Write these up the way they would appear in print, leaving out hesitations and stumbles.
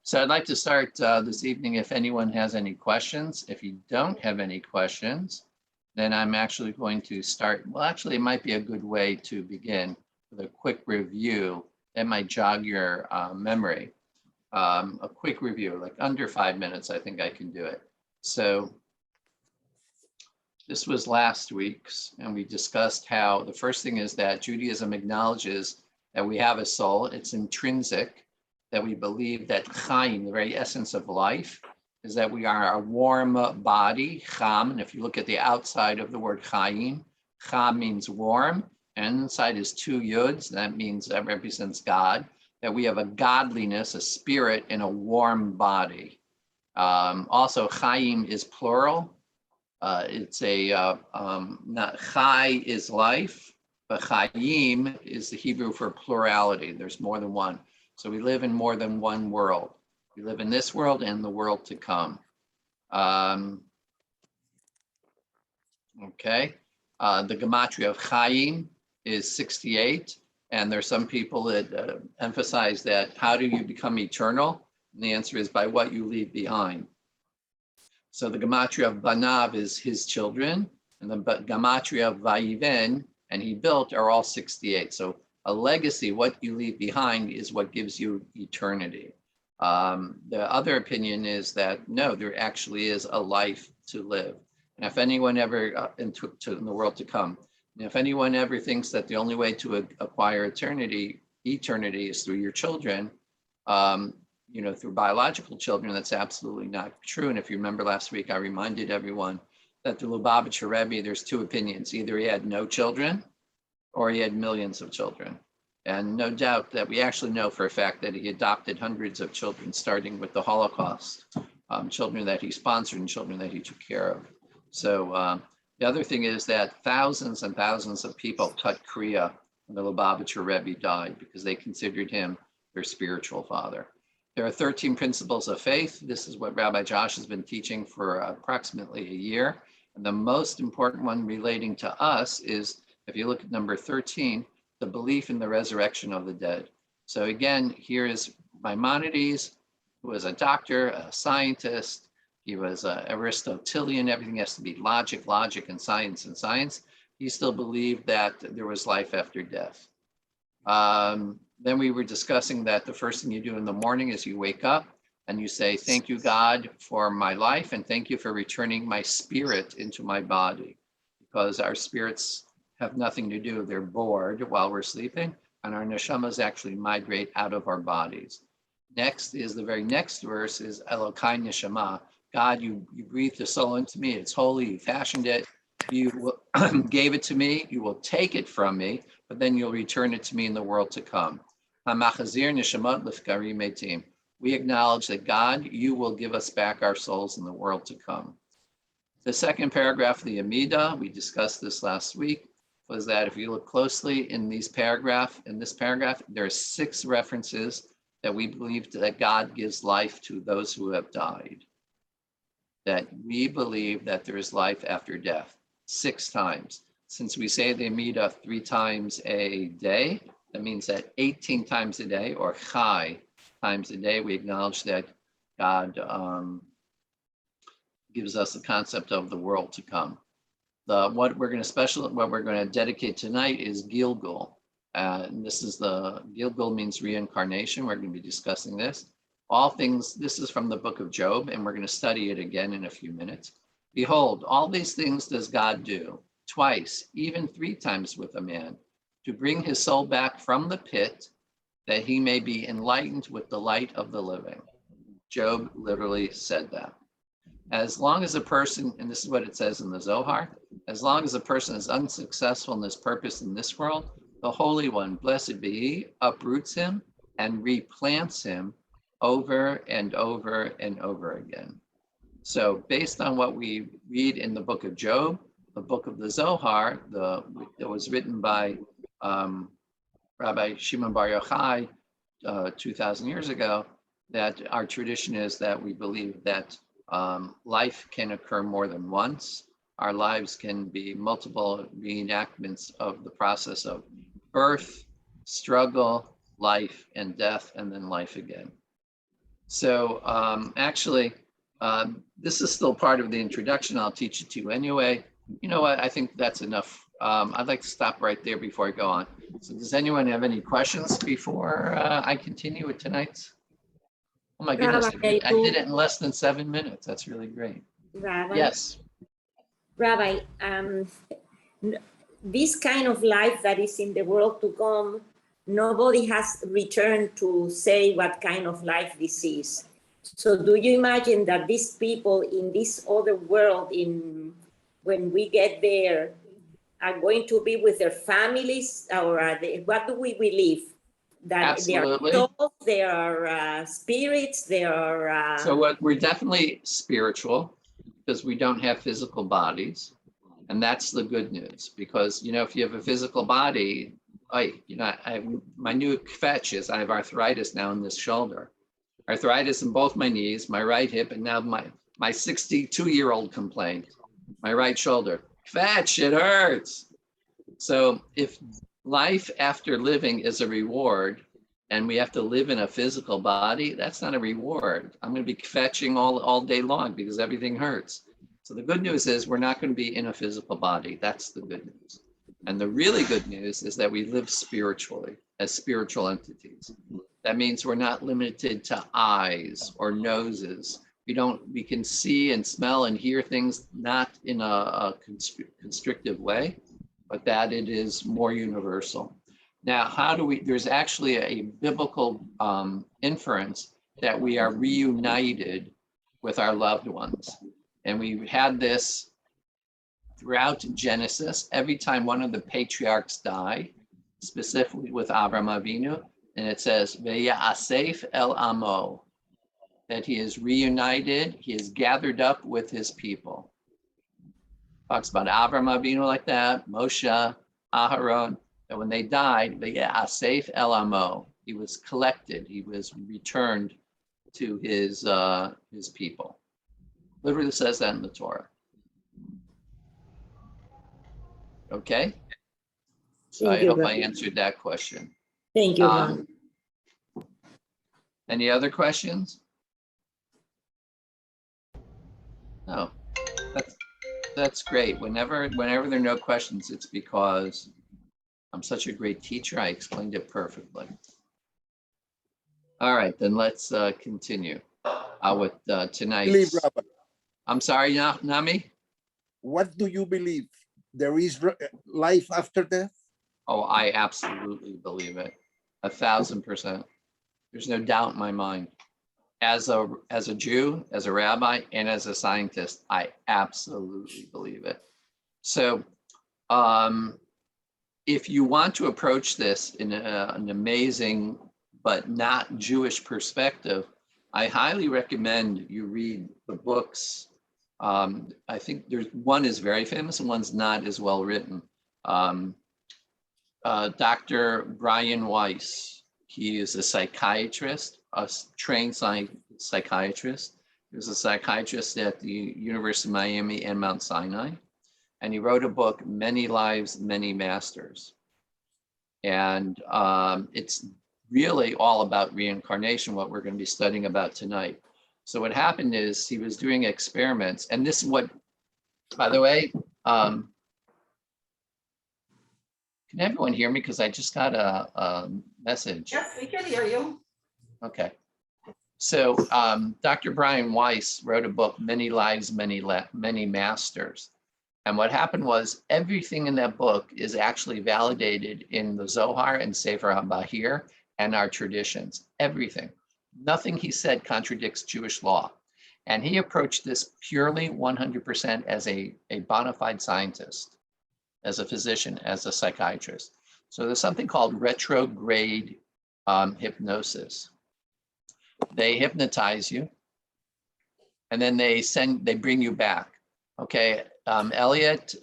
So I'd like to start this evening if anyone has any questions. If you don't have any questions, then I'm actually going to start. Well, actually, it might be a good way to begin with a quick review that might jog your memory. A quick review, like under 5 minutes, I think I can do it. So this was last week's, and we discussed how the first thing is that Judaism acknowledges that we have a soul. It's intrinsic, that we believe that Chaim, the very essence of life, is that we are a warm body, Cham. And if you look at the outside of the word Chaim, Cham means warm, and inside is two Yuds. That means that represents God, that we have a godliness, a spirit in a warm body. Also, Chaim is plural. It's not Chai is life, but Chaim is the Hebrew for plurality. There's more than one. So we live in more than one world. We live in this world and the world to come. Okay. The gematria of Chaim is 68. And there's some people that emphasize that how do you become eternal? And the answer is by what you leave behind. So the gematria of Banav is his children, and the gematria of Vayiven, and he built, are all 68. So a legacy, what you leave behind, is what gives you eternity. The other opinion is that no, there actually is a life to live. And if anyone ever, in the world to come, and if anyone ever thinks that the only way to acquire eternity is through your children, through biological children, that's absolutely not true. And if you remember last week, I reminded everyone that the Rabbi'c Rebbe, there's two opinions. Either he had no children or he had millions of children. And no doubt that we actually know for a fact that he adopted hundreds of children, starting with the Holocaust, children that he sponsored and children that he took care of. So the other thing is that thousands and thousands of people cut Kriya when the Lubavitcher Rebbe died because they considered him their spiritual father. There are 13 principles of faith. This is what Rabbi Josh has been teaching for approximately a year. And the most important one relating to us is, if you look at number 13, the belief in the resurrection of the dead. So again, here is Maimonides, who was a doctor, a scientist. He was Aristotelian. Everything has to be logic, and science. He still believed that there was life after death. Then we were discussing that the first thing you do in the morning is you wake up and you say, thank you, God, for my life, and thank you for returning my spirit into my body, because our spirits have nothing to do. They're bored while we're sleeping, and our neshamas actually migrate out of our bodies. Next is the very next verse is Elokai Neshama. God, you breathed the soul into me. It's holy. You fashioned it. You gave it to me. You will take it from me, but then you'll return it to me in the world to come. We acknowledge that God, you will give us back our souls in the world to come. The second paragraph of the Amida, we discussed this last week, was that if you look closely in this paragraph, there are 6 references that we believe that God gives life to those who have died. That we believe that there is life after death 6 times. Since we say the Amida 3 times a day, that means that 18 times a day, or Chai times a day, we acknowledge that God gives us the concept of the world to come. What we're going to dedicate tonight is Gilgal. And this is Gilgal means reincarnation. We're going to be discussing this. All things, this is from the book of Job, and we're going to study it again in a few minutes. Behold, all these things does God do, twice, even 3 times with a man, to bring his soul back from the pit, that he may be enlightened with the light of the living. Job literally said that. As long as a person, and this is what it says in the Zohar, as long as a person is unsuccessful in his purpose in this world, the Holy One, blessed be he, uproots him and replants him over and over and over again. So based on what we read in the book of Job, the book of the Zohar, that was written by Rabbi Shimon Bar Yochai 2,000 years ago, that our tradition is that we believe that life can occur more than once. Our lives can be multiple reenactments of the process of birth, struggle, life, and death, and then life again. So actually, this is still part of the introduction. I'll teach it to you anyway. You know what? I think that's enough. I'd like to stop right there before I go on. So does anyone have any questions before I continue with tonight's? Oh my goodness, Rabbi, I did it in less than 7 minutes. That's really great. Rabbi, Yes. Rabbi, this kind of life that is in the world to come, nobody has returned to say what kind of life this is. So do you imagine that these people in this other world, when we get there, are going to be with their families, or are they, what do we believe? That Absolutely. they are souls, they are spirits, they are... So what, we're definitely spiritual because we don't have physical bodies. And that's the good news, because, you know, if you have a physical body, my new fetch is I have arthritis now in this shoulder, arthritis in both my knees, my right hip, and now my 62-year-old complaint, my right shoulder, fetch, it hurts. So if life after living is a reward and we have to live in a physical body, that's not a reward. I'm going to be fetching all day long because everything hurts. So the good news is we're not going to be in a physical body. That's the good news. And the really good news is that we live spiritually as spiritual entities. That means we're not limited to eyes or noses. We can see and smell and hear things not in a constrictive way, but that it is more universal. Now, there's actually a biblical inference that we are reunited with our loved ones. And we had this throughout Genesis. Every time one of the patriarchs die, specifically with Avraham Avinu, and it says, Ve'ya'asef el amo, that he is reunited, he is gathered up with his people. Talks about Avraham Avinu like that, Moshe, Aharon, and when they died, Ve'ya'asef el amo, he was collected, he was returned to his people. Literally says that in the Torah. Okay. So I hope I answered that question. Thank you, Ron. Any other questions? No. That's great. Whenever there are no questions, it's because I'm such a great teacher. I explained it perfectly. All right, then let's continue with tonight's. I'm sorry, Nami? What do you believe? There is life after death? Oh, I absolutely believe it. 1,000%. There's no doubt in my mind. As a Jew, as a rabbi, and as a scientist, I absolutely believe it. So if you want to approach this in an amazing but not Jewish perspective, I highly recommend you read the books. I think one is very famous and one's not as well written. Dr. Brian Weiss, he is a psychiatrist, a trained psychiatrist. He was a psychiatrist at the University of Miami and Mount Sinai. And he wrote a book, Many Lives, Many Masters. And it's really all about reincarnation, what we're going to be studying about tonight. So what happened is he was doing experiments, and this is what, by the way, can everyone hear me? Because I just got a message. Yes, we can hear you. Okay. So Dr. Brian Weiss wrote a book, Many Lives, Many Masters. And what happened was everything in that book is actually validated in the Zohar and Sefer HaBahir and our traditions, everything. Nothing he said contradicts Jewish law. And he approached this purely 100% as a bona fide scientist, as a physician, as a psychiatrist. So there's something called retrograde hypnosis. They hypnotize you, and then they bring you back. Okay, Elliot,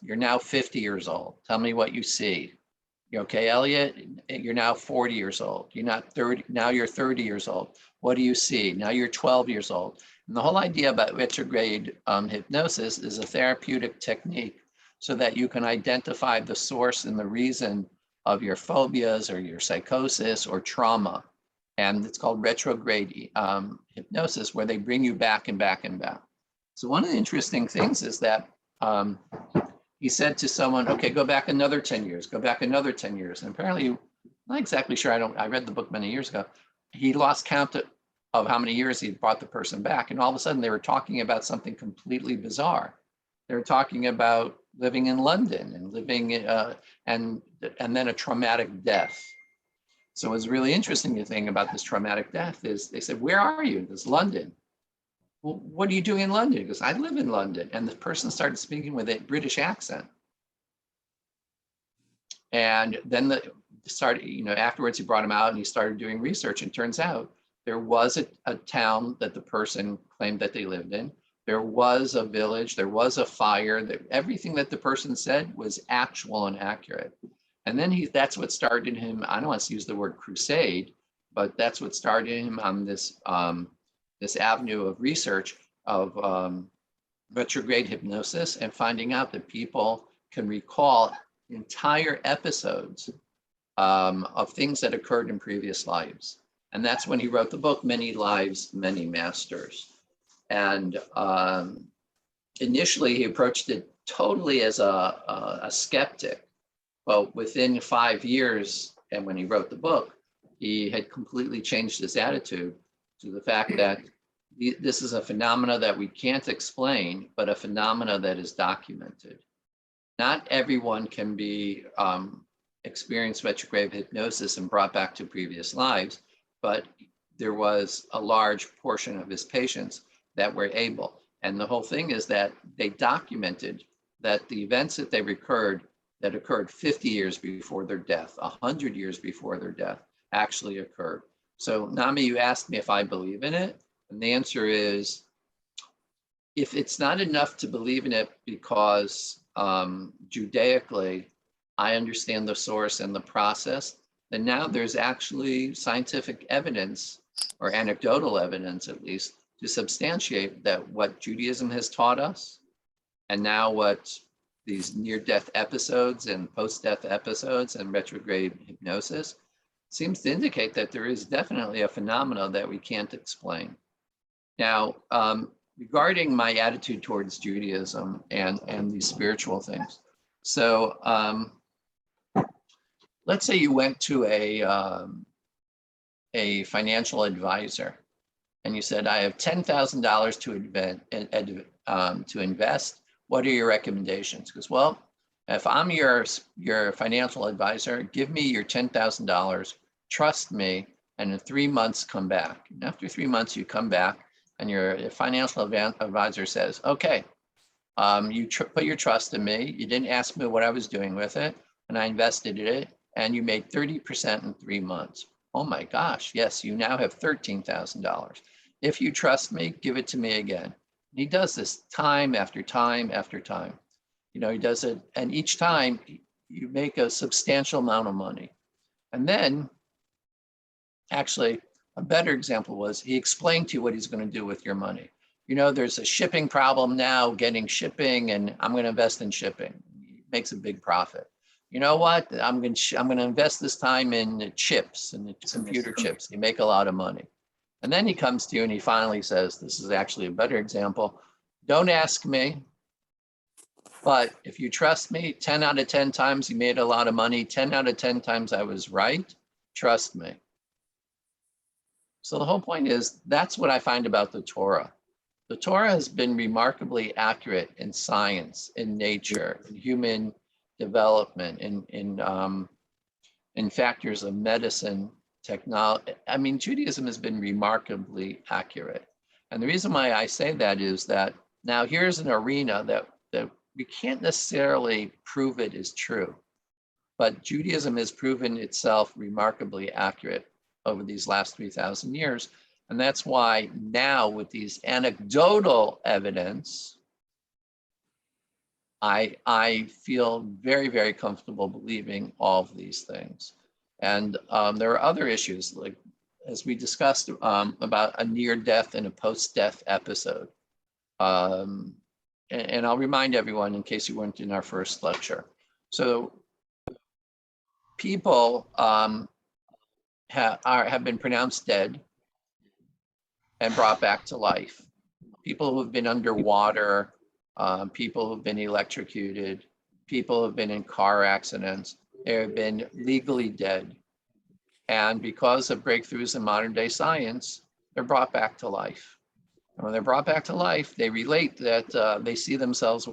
you're now 50 years old. Tell me what you see. You okay, Elliot? You're now 40 years old. You're not 30. Now you're 30 years old. What do you see? Now you're 12 years old. And the whole idea about retrograde hypnosis is a therapeutic technique so that you can identify the source and the reason of your phobias or your psychosis or trauma. And it's called retrograde hypnosis, where they bring you back and back and back. So one of the interesting things is that he said to someone, okay, go back another 10 years, go back another 10 years. And apparently, I'm not exactly sure, I read the book many years ago. He lost count of how many years he brought the person back. And all of a sudden they were talking about something completely bizarre. They were talking about living in London and living, and then a traumatic death. So what's really interesting to think about this traumatic death is they said, where are you? This London. Well, what are you doing in London? He goes, I live in London. And the person started speaking with a British accent. And then afterwards he brought him out and he started doing research. And turns out there was a town that the person claimed that they lived in. There was a village, there was a fire, everything that the person said was actual and accurate. And then that's what started him, I don't want to use the word crusade, but that's what started him on this, this avenue of research of retrograde hypnosis and finding out that people can recall entire episodes of things that occurred in previous lives. And that's when he wrote the book, Many Lives, Many Masters. And initially he approached it totally as a skeptic, but within 5 years, and when he wrote the book, he had completely changed his attitude to the fact that this is a phenomena that we can't explain, but a phenomena that is documented. Not everyone can be experience retrograde hypnosis and brought back to previous lives, but there was a large portion of his patients that were able. And the whole thing is that they documented that the events that occurred 50 years before their death, 100 years before their death, actually occurred. So Nami, you asked me if I believe in it, and the answer is, if it's not enough to believe in it because Judaically, I understand the source and the process, then now there's actually scientific evidence, or anecdotal evidence at least, to substantiate that what Judaism has taught us, and now what these near-death episodes and post-death episodes and retrograde hypnosis seems to indicate that there is definitely a phenomenon that we can't explain. Now, regarding my attitude towards Judaism and these spiritual things. So let's say you went to a financial advisor and you said, I have $10,000 to invest. What are your recommendations? Because, well, if I'm your financial advisor, give me your $10,000, trust me, and in 3 months come back. And after 3 months, you come back and your financial advisor says, okay, you put your trust in me. You didn't ask me what I was doing with it, and I invested in it, and you made 30% in 3 months. Oh my gosh, yes, you now have $13,000. If you trust me, give it to me again. And he does this time after time after time. You know, he does it, and each time you make a substantial amount of money. And then, actually, a better example was he explained to you what he's going to do with your money. You know, there's a shipping problem now, getting shipping, and I'm going to invest in shipping. He makes a big profit. You know what? I'm going to invest this time in chips and computer chips. You make a lot of money. And then he comes to you and he finally says, this is actually a better example. Don't ask me, but if you trust me, 10 out of 10 times you made a lot of money, 10 out of 10 times I was right, trust me. So the whole point is, that's what I find about the Torah. The Torah has been remarkably accurate in science, in nature, in human development, in factors of medicine, technology. I mean, Judaism has been remarkably accurate. And the reason why I say that is that now here's an arena that we can't necessarily prove it is true, but Judaism has proven itself remarkably accurate over these last 3,000 years. And that's why now with these anecdotal evidence, I feel very, very comfortable believing all of these things. And there are other issues, like as we discussed about a near-death and a post-death episode. And I'll remind everyone in case you weren't in our first lecture. So people have been pronounced dead and brought back to life. People who have been underwater, people who've been electrocuted, people who've been in car accidents, they have been legally dead. And because of breakthroughs in modern day science, they're brought back to life. And when they're brought back to life, they relate that they see themselves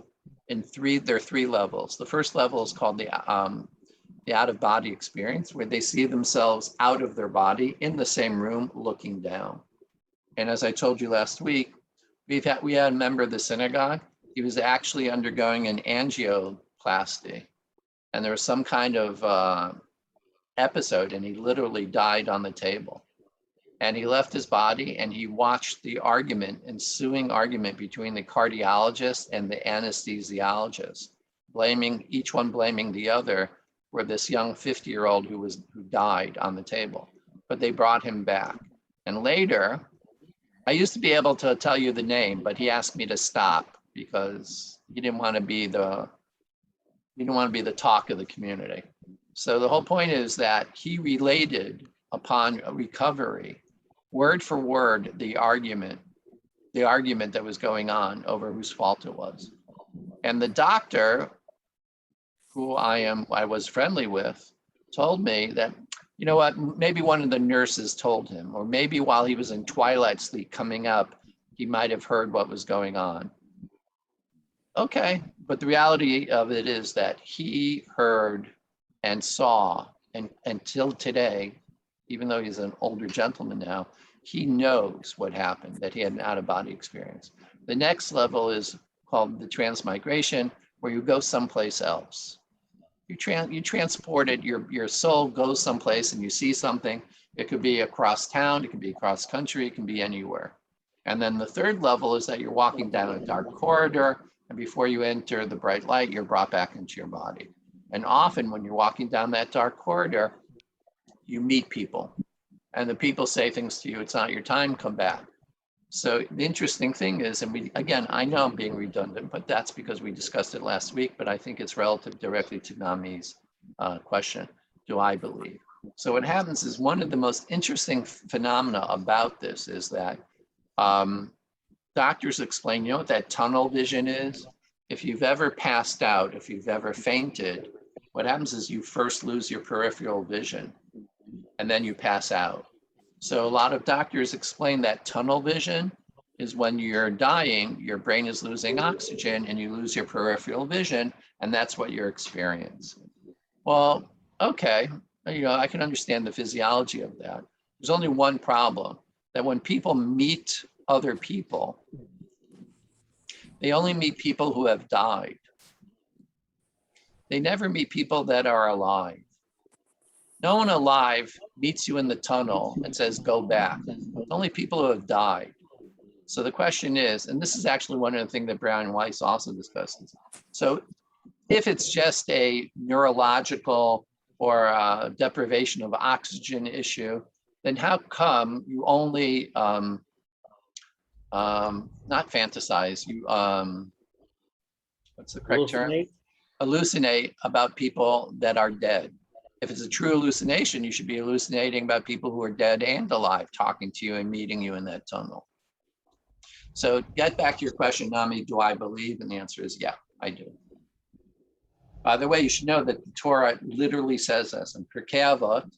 in there are three levels. The first level is called the out-of-body experience, where they see themselves out of their body in the same room looking down. And as I told you last week, we had a member of the synagogue. He was actually undergoing an angioplasty, and there was some kind of episode, and he literally died on the table. And he left his body, and he watched the ensuing argument between the cardiologist and the anesthesiologist, each one blaming the other for this young 50-year-old who died on the table. But they brought him back. And later, I used to be able to tell you the name, but he asked me to stop because he didn't want to be the talk of the community. So the whole point is that he related upon recovery, word for word, the argument that was going on over whose fault it was. And the doctor, who I was friendly with, told me that, you know what, maybe one of the nurses told him, or maybe while he was in twilight sleep coming up, he might have heard what was going on. Okay, but the reality of it is that he heard and saw, and until today, even though he's an older gentleman now, he knows what happened, that he had an out-of-body experience. The next level is called the transmigration, where you go someplace else. You transported, your soul goes someplace and you see something. It could be across town, it could be across country, it can be anywhere. And then the third level is that you're walking down a dark corridor, and before you enter the bright light, you're brought back into your body. And often when you're walking down that dark corridor, you meet people, and the people say things to you, it's not your time, come back. So the interesting thing is, and I know I'm being redundant, but that's because we discussed it last week, but I think it's relative directly to Nami's question, do I believe? So what happens is, one of the most interesting phenomena about this is that doctors explain, you know what that tunnel vision is? If you've ever passed out, if you've ever fainted, what happens is you first lose your peripheral vision and then you pass out. So a lot of doctors explain that tunnel vision is when you're dying, your brain is losing oxygen and you lose your peripheral vision, and that's what you're experiencing. Well, okay, I can understand the physiology of that. There's only one problem, that when people meet other people, they only meet people who have died. They never meet people that are alive. No one alive meets you in the tunnel and says, go back. It's only people who have died. So the question is, and this is actually one of the things that Brown and Weiss also discusses. So if it's just a neurological or deprivation of oxygen issue, then how come you only, not fantasize, you, what's the correct term? Hallucinate about people that are dead. If it's a true hallucination, you should be hallucinating about people who are dead and alive, talking to you and meeting you in that tunnel. So get back to your question, Nami, do I believe? And the answer is, yeah, I do. By the way, you should know that the Torah literally says this in Pirkei Avot,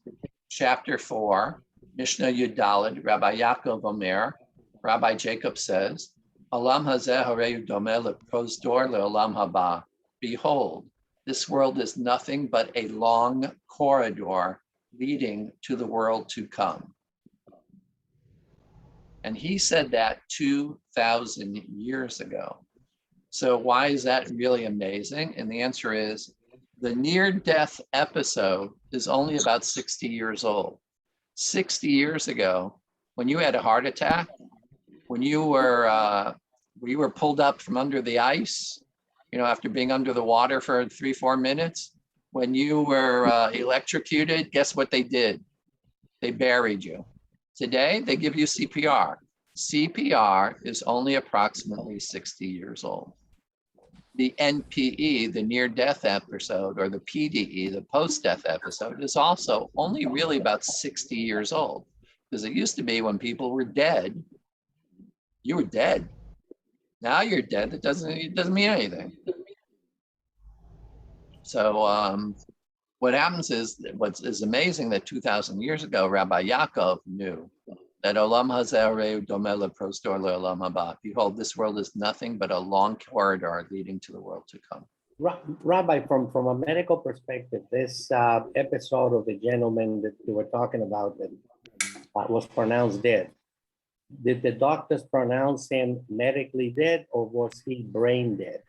chapter 4, Mishnah Yud Daled, Rabbi Yaakov Omer, Rabbi Jacob says, Olam hazeh harei domeh leprosdor leolam haba. Behold, this world is nothing but a long corridor leading to the world to come. And he said that 2,000 years ago. So why is that really amazing? And the answer is, the near-death episode is only about 60 years old. 60 years ago, when you had a heart attack, when you were pulled up from under the ice, after being under the water for 3-4 minutes, when you were electrocuted, guess what they did? They buried you. Today, they give you CPR. CPR is only approximately 60 years old. the NPE, the near-death episode, or the PDE, the post-death episode, is also only really about 60 years old. Because it used to be when people were dead, you were dead. Now you're dead. It doesn't mean anything. So what happens is, what is amazing that 2,000 years ago, Rabbi Yaakov knew that Olam hazeh domeh leprostor le'olam haba. Behold, this world is nothing but a long corridor leading to the world to come. Rabbi, from a medical perspective, this episode of the gentleman that you were talking about that was pronounced dead, did the doctors pronounce him medically dead, or was he brain dead?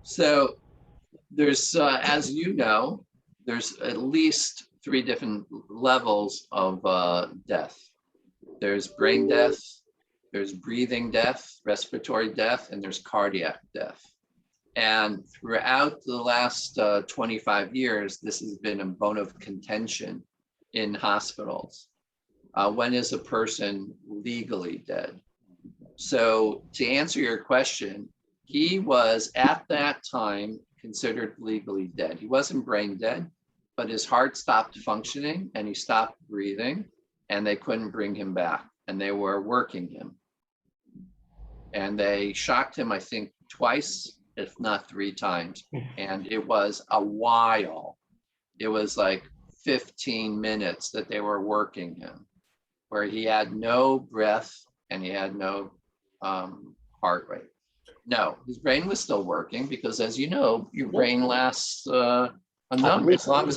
So there's, as you know, there's at least 3 different levels of death. There's brain death, there's breathing death, respiratory death, and there's cardiac death. And throughout the last 25 years, this has been a bone of contention in hospitals. When is a person legally dead? So to answer your question, he was at that time considered legally dead. He wasn't brain dead, but his heart stopped functioning and he stopped breathing, and they couldn't bring him back, and they were working him. And they shocked him, I think, twice, if not 3 times. And it was a while. It was like 15 minutes that they were working him, where he had no breath and he had no heart rate. No, his brain was still working, because, as you know, your brain lasts a number, as long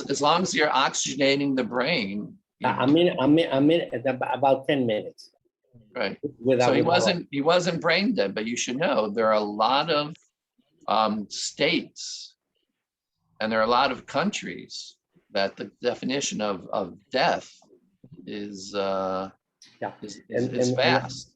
as you're oxygenating the brain. A minute, about 10 minutes. Right. So he wasn't brain dead, but you should know there are a lot of states and there are a lot of countries that the definition of death is vast.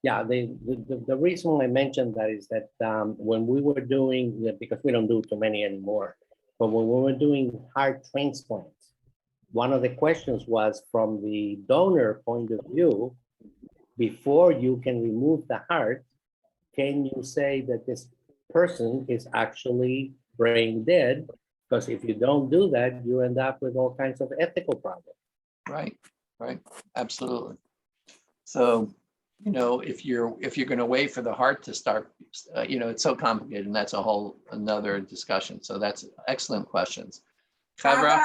Yeah, the reason I mentioned that is that when we were doing, because we don't do too many anymore, but when we were doing heart transplants, one of the questions was, from the donor point of view, before you can remove the heart, can you say that this person is actually brain dead? Because if you don't do that, you end up with all kinds of ethical problems. Right, absolutely. So, you know, if you're going to wait for the heart to start, it's so complicated, and that's a whole another discussion. So that's excellent questions. Chevra,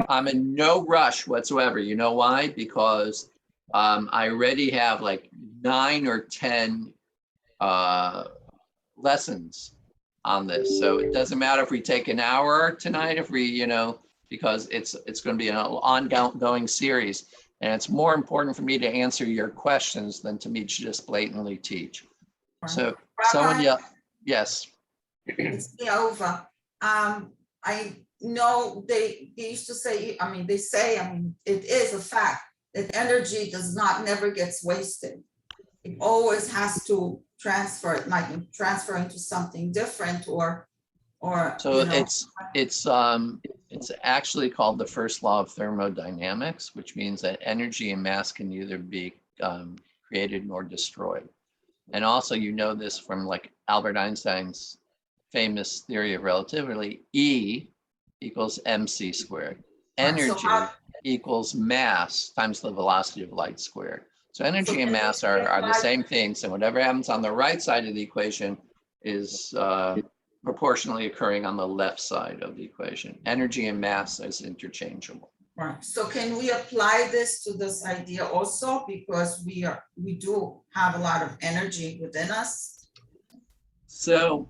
I'm in no rush whatsoever. You know why? Because I already have like 9 or 10 lessons on this. So it doesn't matter if we take an hour tonight, if we, because it's going to be an ongoing series. And it's more important for me to answer your questions than to me just blatantly teach. So someone yell, yes. It's over. I know they used to say, they say, it is a fact that energy never gets wasted. It always has to transfer. It might transfer into something different or. So it's actually called the First Law of Thermodynamics, which means that energy and mass can neither be created nor destroyed. And also, this from like Albert Einstein's famous theory of relativity, E equals mc squared. Energy equals mass times the velocity of light squared. So energy and mass are the same thing. So whatever happens on the right side of the equation is proportionally occurring on the left side of the equation. Energy and mass is interchangeable. Right. So can we apply this to this idea also, because we do have a lot of energy within us? So,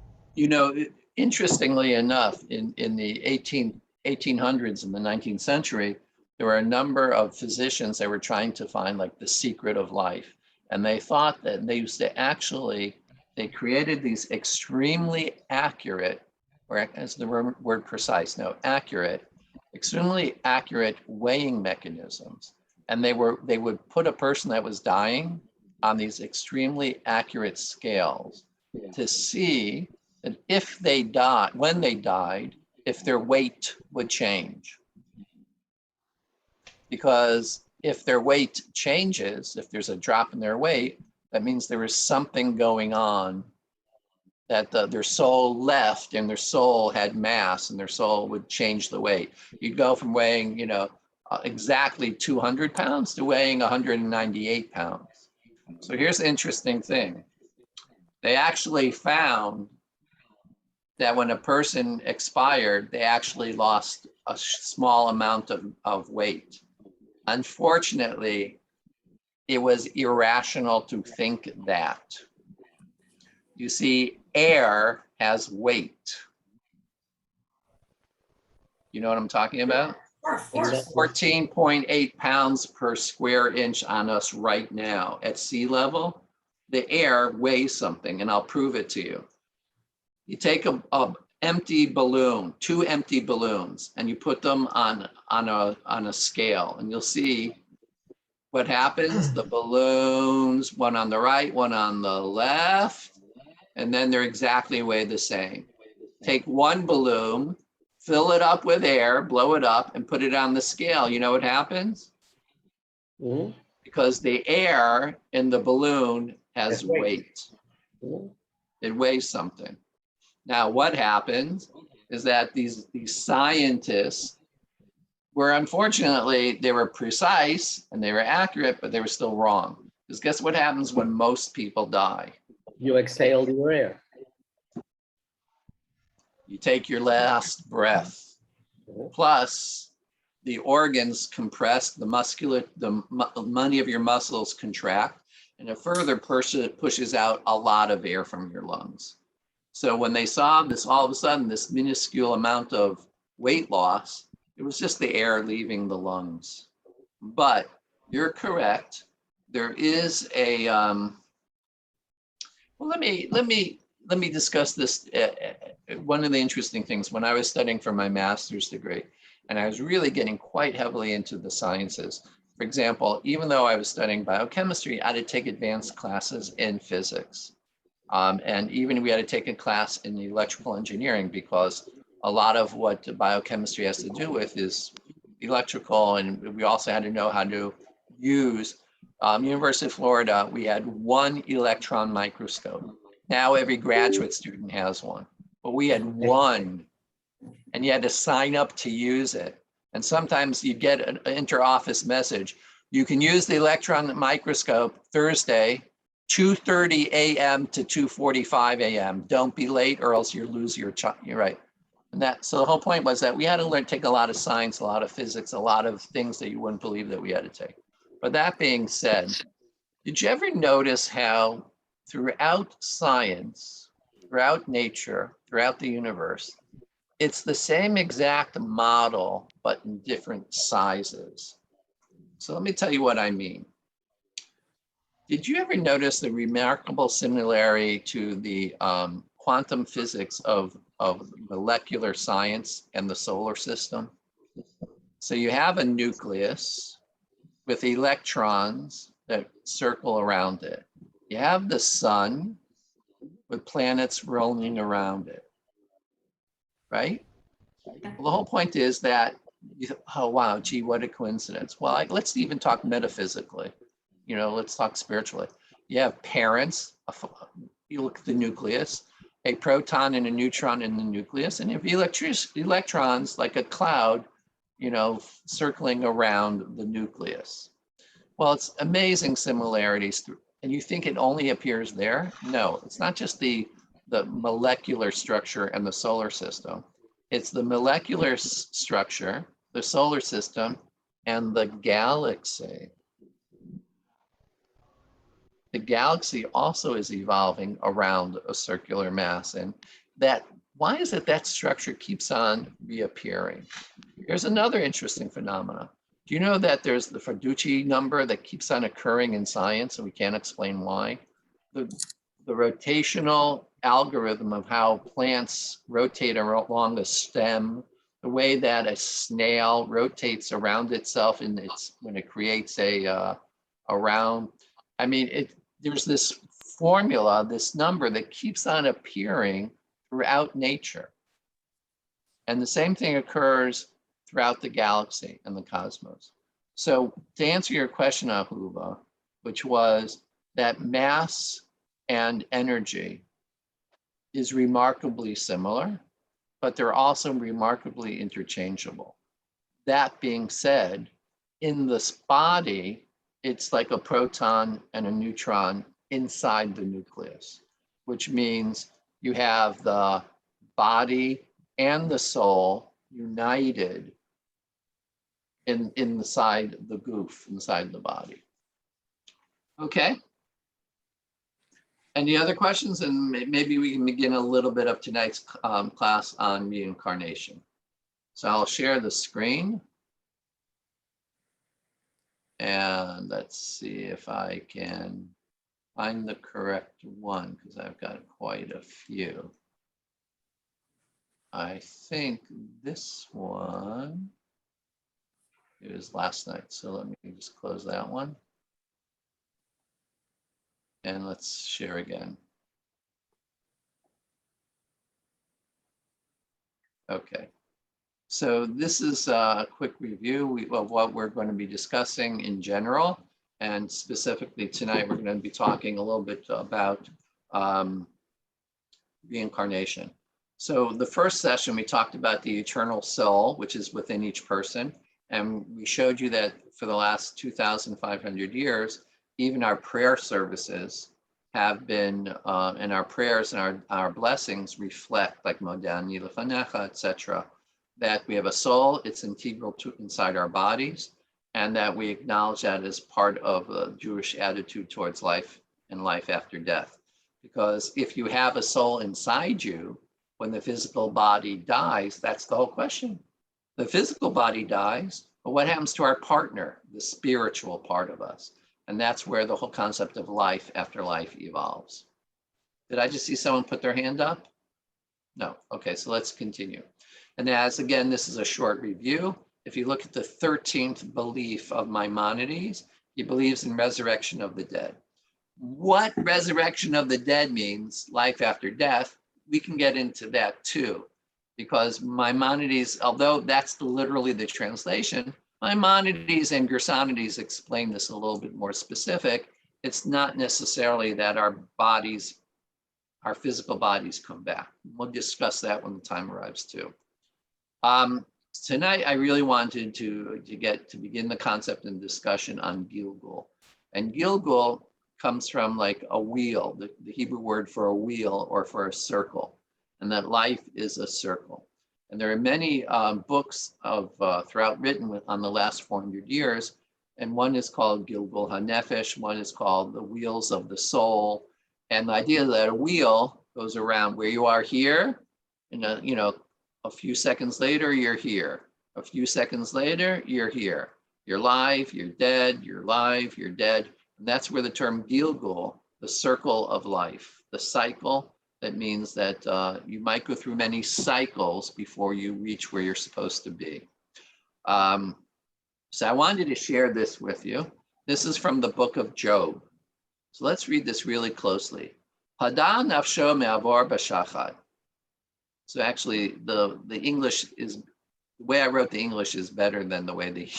interestingly enough, in the 1800s and the 19th century, there were a number of physicians that were trying to find like the secret of life. And they thought that they used to they created these extremely accurate, or as the word precise, no, accurate, extremely accurate weighing mechanisms. And they would put a person that was dying on these extremely accurate scales to see that if they died, when they died, if their weight would change. Because if their weight changes, if there's a drop in their weight, that means there is something going on that their soul left and their soul had mass and their soul would change the weight. You'd go from weighing, exactly 200 pounds to weighing 198 pounds. So here's the interesting thing. They actually found that when a person expired, they actually lost a small amount of weight. Unfortunately, it was irrational to think that. You see, air has weight. You know what I'm talking about? Of course. It's 14.8 pounds per square inch on us right now at sea level. The air weighs something, and I'll prove it to you. You take a empty balloon, 2 empty balloons, and you put them on a scale, and you'll see what happens. The balloons, one on the right, one on the left, and then they're exactly weighed the same. Take one balloon, fill it up with air, blow it up, and put it on the scale. You know what happens? Mhm. Because the air in the balloon has That's weight. weight. Mhm. It weighs something. Now, what happens is that these scientists were, unfortunately, they were precise and they were accurate, but they were still wrong. Because guess what happens when most people die? You exhale your air. You take your last breath. Mhm. Plus, the organs compress, the many of your muscles contract, and it further pushes out a lot of air from your lungs. So when they saw this, all of a sudden, this minuscule amount of weight loss, it was just the air leaving the lungs. But you're correct. There is a, well, let me discuss this. One of the interesting things when I was studying for my master's degree, and I was really getting quite heavily into the sciences. For example, even though I was studying biochemistry, I had to take advanced classes in physics. And even we had to take a class in electrical engineering because a lot of what biochemistry has to do with is electrical, and we also had to know how to use, University of Florida, we had one electron microscope. Now every graduate student has one, but we had one, and you had to sign up to use it. And sometimes you get an inter-office message, you can use the electron microscope Thursday, 2:30 a.m. to 2:45 a.m. Don't be late or else you lose your child. You're right. And so the whole point was that we had to take a lot of science, a lot of physics, a lot of things that you wouldn't believe that we had to take. But that being said, did you ever notice how throughout science, throughout nature, throughout the universe, it's the same exact model, but in different sizes? So let me tell you what I mean. Did you ever notice the remarkable similarity to the quantum physics of molecular science and the solar system? So you have a nucleus with electrons that circle around it. You have the sun with planets rolling around it, right? Well, the whole point is that, oh, wow, gee, what a coincidence. Well, let's even talk metaphysically. Let's talk spiritually. You have parents, you look at the nucleus, a proton and a neutron in the nucleus, and you have electrons like a cloud, circling around the nucleus. Well, it's amazing similarities. And you think it only appears there? No, it's not just the molecular structure and the solar system. It's the molecular structure, the solar system, and the galaxy. The galaxy also is evolving around a circular mass, and why is it that structure keeps on reappearing? Here's another interesting phenomenon. Do you know that there's the Fibonacci number that keeps on occurring in science, and we can't explain why? The rotational algorithm of how plants rotate along a stem, the way that a snail rotates around itself when it creates a round. I mean, there's this formula, this number that keeps on appearing throughout nature. And the same thing occurs throughout the galaxy and the cosmos. So to answer your question, Ahuva, which was that mass and energy is remarkably similar, but they're also remarkably interchangeable. That being said, in this body, it's like a proton and a neutron inside the nucleus, which means you have the body and the soul united in the side, the goof, inside the body. Okay. Any other questions? And maybe we can begin a little bit of tonight's class on reincarnation. So I'll share the screen. And let's see if I can find the correct one, because I've got quite a few. I think this one, it was last night. So let me just close that one. And let's share again. Okay. So this is a quick review of what we're going to be discussing in general. And specifically tonight, we're going to be talking a little bit about reincarnation. So the first session, we talked about the eternal soul, which is within each person. And we showed you that for the last 2,500 years, even our prayer services have been, and our prayers and our blessings reflect, like Modani Lefanecha, etc., that we have a soul, it's integral to inside our bodies, and that we acknowledge that as part of the Jewish attitude towards life and life after death. Because if you have a soul inside you, when the physical body dies, that's the whole question. The physical body dies, but what happens to our partner, the spiritual part of us? And that's where the whole concept of life after life evolves. Did I just see someone put their hand up? No. Okay, so let's continue. And as again, this is a short review. If you look at the 13th belief of Maimonides, he believes in resurrection of the dead. What resurrection of the dead means, life after death, we can get into that too. Because Maimonides, although that's literally the translation, Maimonides and Gersonides explain this a little bit more specific. It's not necessarily that our bodies, our physical bodies come back. We'll discuss that when the time arrives too. Tonight, I really wanted to begin the concept and discussion on Gilgal. And Gilgal comes from like a wheel, the Hebrew word for a wheel or for a circle, and that life is a circle. And there are many books of throughout written on the last 400 years, and one is called Gilgal HaNefesh, one is called The Wheels of the Soul, and the idea that a wheel goes around where you are here, and a few seconds later you're here, a few seconds later you're here, you're live, you're dead, you're live, you're dead, and that's where the term Gilgal, the circle of life, the cycle. That means that you might go through many cycles before you reach where you're supposed to be. So I wanted to share this with you. This is from the book of Job. So let's read this really closely. Hada nafsho me'avor b'shachad. So actually the English is, the way I wrote the English is better than the way the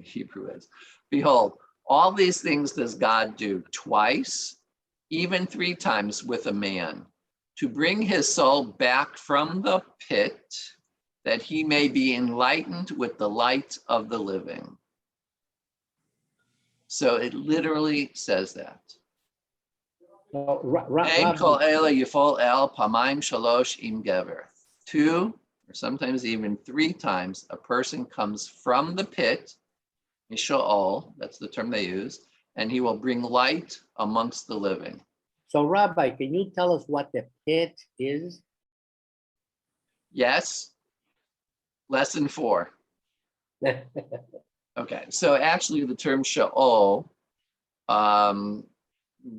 Hebrew is. Behold, all these things does God do twice, even 3 times with a man, to bring his soul back from the pit, that he may be enlightened with the light of the living. So it literally says that. So, Two, or sometimes even 3 times, a person comes from the pit, Sheol, that's the term they use, and he will bring light amongst the living. So Rabbi, can you tell us what the pit is? Yes. Lesson 4. Okay, so actually the term Sheol,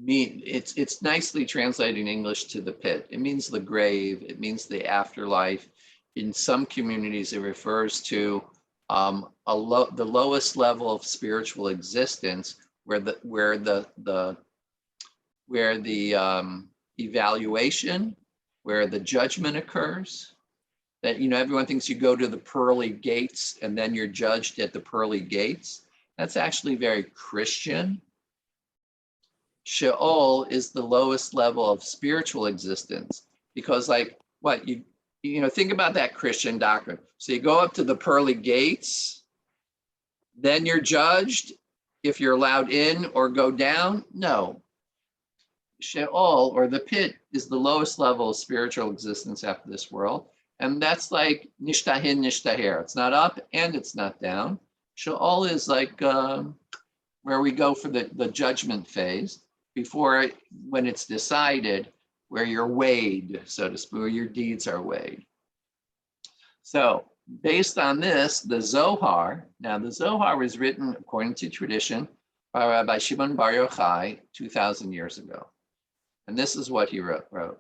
it's nicely translated in English to the pit. It means the grave, it means the afterlife. In some communities, it refers to the lowest level of spiritual existence, where the evaluation, where the judgment occurs. That, everyone thinks you go to the pearly gates and then you're judged at the pearly gates. That's actually very Christian. Sheol is the lowest level of spiritual existence, Because like what you know, think about that Christian doctrine. So you go up to the pearly gates, then you're judged if you're allowed in or go down. No. Sheol, or the pit, is the lowest level of spiritual existence after this world. And that's like nishtahin, nishtaher. It's not up and it's not down. Sheol is like where we go for the judgment phase before when it's decided, where you're weighed, so to speak, where your deeds are weighed. So based on this, the Zohar, now the Zohar was written according to tradition by Rabbi Shimon Bar Yochai 2,000 years ago. And this is what he wrote.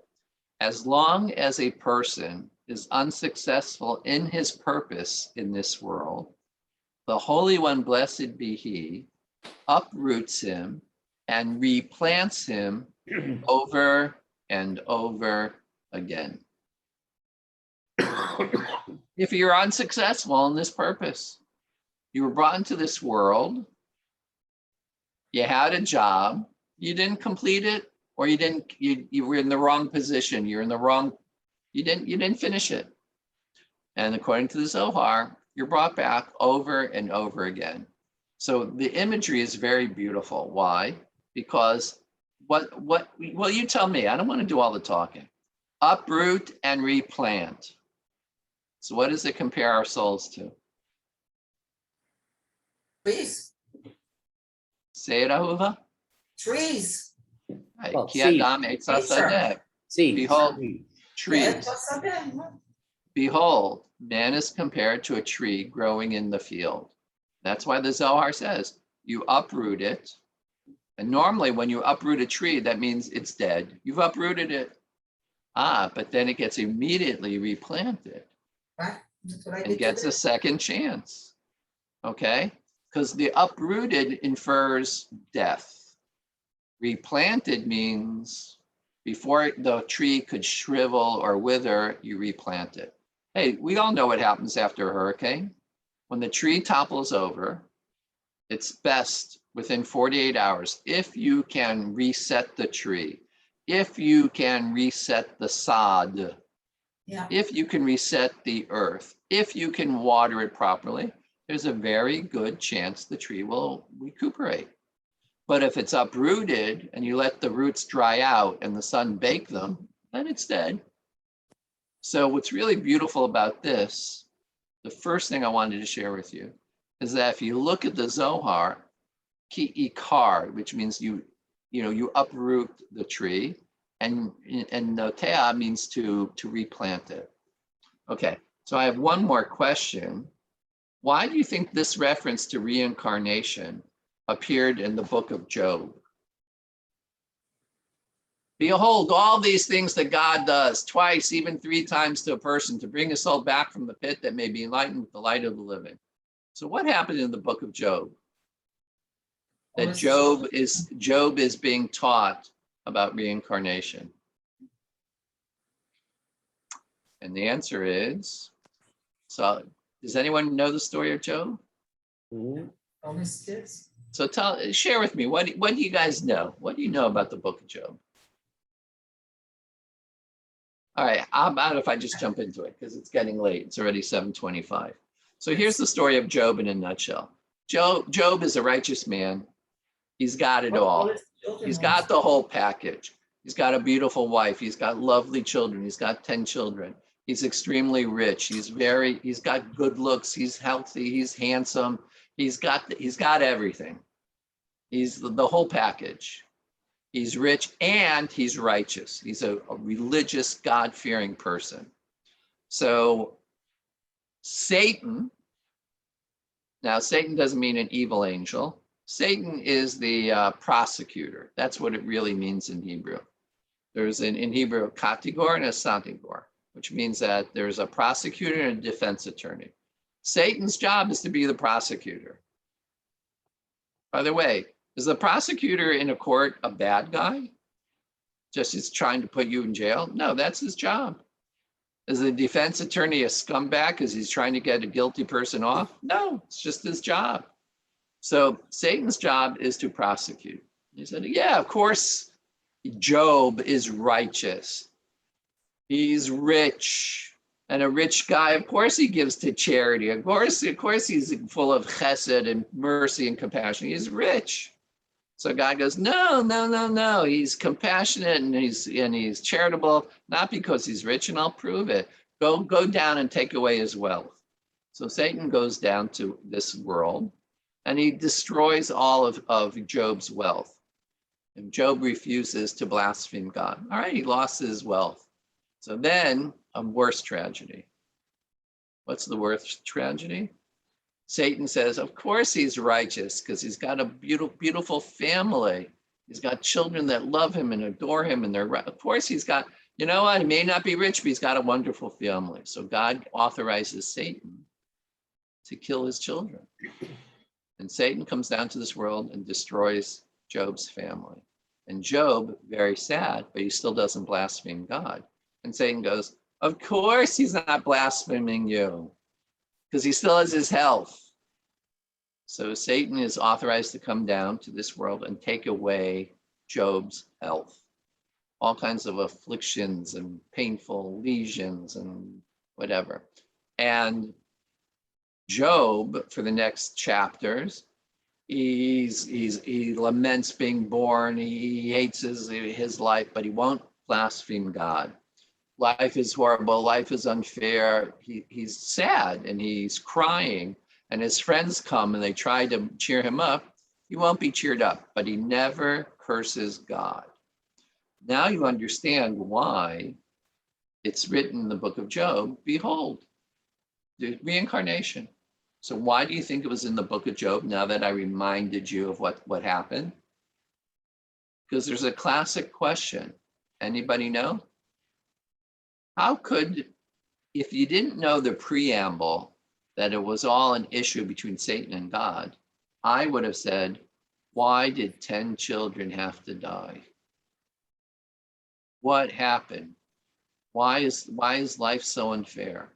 As long as a person is unsuccessful in his purpose in this world, the Holy One, blessed be he, uproots him and replants him over and over again. If you're unsuccessful in this purpose, you were brought into this world, you had a job, you didn't complete it, or you were in the wrong position, you're in the wrong, you didn't finish it. And according to the Zohar, you're brought back over and over again. So the imagery is very beautiful. Why? Because well, you tell me, I don't want to do all the talking. Uproot and replant. So what does it compare our souls to? Trees, Say it, Ahuva. trees. Right. Well, Ki adam eitz hasadeh. See, Behold, Yeah, trees. that's a bit, huh? Behold, man is compared to a tree growing in the field. That's why the Zohar says you uproot it. And normally when you uproot a tree, that means it's dead. You've uprooted it. But then it gets immediately replanted Right? That's what I and did gets today. a second chance. Okay? Because the uprooted infers death. Replanted means before the tree could shrivel or wither, you replant it. Hey, we all know what happens after a hurricane. When the tree topples over, it's best within 48 hours, if you can reset the tree, if you can reset the sod, Yeah, if you can reset the earth, if you can water it properly, there's a very good chance the tree will recuperate. But if it's uprooted and you let the roots dry out and the sun bake them, then it's dead. So what's really beautiful about this, the first thing I wanted to share with you, is that if you look at the Zohar, ki ikar, which means you uproot the tree, and notea means to replant it. Okay, so I have one more question. Why do you think this reference to reincarnation appeared in the book of Job? Behold, all these things that God does twice, even 3 times to a person, to bring a soul back from the pit that may be enlightened with the light of the living. So what happened in the book of Job? That Job is being taught about reincarnation. And the answer is, so does anyone know the story of Job? Mhm. all his kids. So share with me, what do you guys know? What do you know about the book of Job? All right, how about if I just jump into it, because it's getting late. It's already 7:25. So here's the story of Job in a nutshell. Job is a righteous man. He's got it all. his children He's also. got the whole package. He's got a beautiful wife. He's got lovely children. He's got 10 children. He's extremely rich. He's got good looks. He's healthy. He's handsome. He's got everything. He's the whole package. He's rich and he's righteous. He's a religious, God-fearing person. So Satan, now Satan doesn't mean an evil angel. Satan is the prosecutor. That's what it really means in Hebrew. There's in Hebrew a katigor and a santigor, which means that there's a prosecutor and a defense attorney. Satan's job is to be the prosecutor. By the way, is the prosecutor in a court a bad guy? Just is trying to put you in jail? No, that's his job. Is the defense attorney a scumbag because he's trying to get a guilty person off? No, it's just his job. So Satan's job is to prosecute. He said, yeah, of course, Job is righteous. He's rich. And a rich guy, of course, he gives to charity. Of course, he's full of chesed and mercy and compassion. He's rich. So God goes, no, no, no, no. He's compassionate and he's charitable, not because he's rich, and I'll prove it. Go down and take away his wealth. So Satan goes down to this world and he destroys all of Job's wealth. And Job refuses to blaspheme God. All right, he lost his wealth. So then a worse tragedy. What's the worst tragedy? Satan says, of course he's righteous because he's got a beautiful family. He's got children that love him and adore him. And of course he's got, you know what, he may not be rich, but he's got a wonderful family. So God authorizes Satan to kill his children. And Satan comes down to this world and destroys Job's family. And Job, very sad, but he still doesn't blaspheme God. And Satan goes, of course he's not blaspheming you because he still has his health. So Satan is authorized to come down to this world and take away Job's health. All kinds of afflictions and painful lesions and whatever. And Job, for the next chapters, he laments being born. He hates his life, but he won't blaspheme God. Life is horrible. Life is unfair. He's sad and he's crying. And his friends come and they try to cheer him up. He won't be cheered up, but he never curses God. Now you understand why it's written in the book of Job, behold, the reincarnation. So why do you think it was in the book of Job now that I reminded you of what happened? Because there's a classic question. Anybody know? How could, if you didn't know the preamble, that it was all an issue between Satan and God, I would have said, why did 10 children have to die? What happened? Why is life so unfair?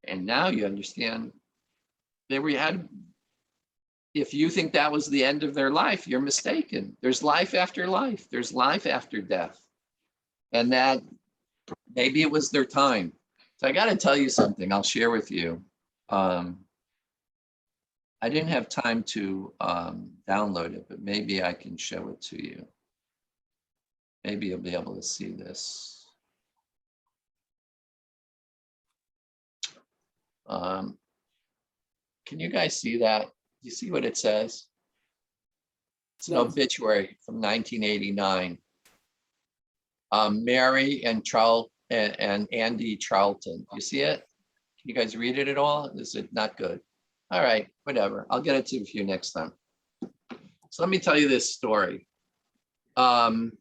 And now you understand. If you think that was the end of their life, you're mistaken. There's life after life. There's life after death. And that maybe it was their time. So I got to tell you something. I'll share with you. I didn't have time to download it, but maybe I can show it to you. Maybe you'll be able to see this. Can you guys see that? Do you see what it says? It's an obituary from 1989. Mary and Andy Charlton. You see it? Can you guys read it at all? Is it not good? All right, whatever. I'll get it to you next time. So let me tell you this story. Chavi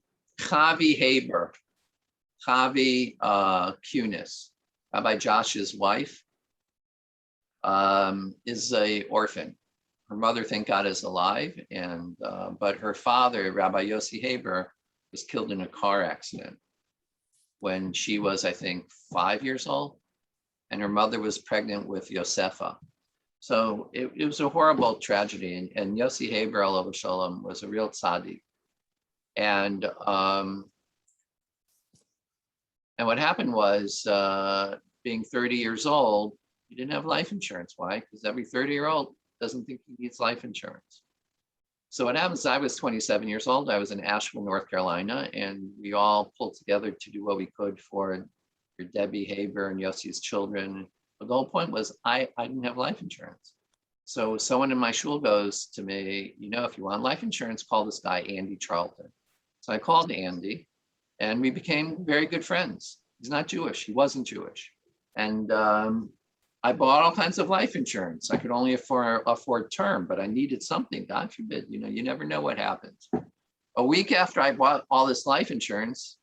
Haber, Chavi Kunis, Rabbi Josh's wife, is an orphan. Her mother, thank God, is alive, and but her father, Rabbi Yossi Haber, was killed in a car accident when she was, I think, 5 years old, and her mother was pregnant with Yosefa. So it was a horrible tragedy, and Yossi Haber, alav shalom, was a real tzaddik. And what happened was, being 30 years old, he didn't have life insurance. Why? Because every 30-year-old doesn't think he needs life insurance. So what happens, I was 27 years old. I was in Asheville, North Carolina, and we all pulled together to do what we could for Debbie Haber and Yossi's children. But the whole point was I didn't have life insurance. So someone in my shul goes to me, you know, if you want life insurance, call this guy, Andy Charlton. So I called Andy, and we became very good friends. He's not Jewish. He wasn't Jewish. And I bought all kinds of life insurance. I could only afford term, but I needed something. God forbid, you know, you never know what happens. A week after I bought all this life insurance,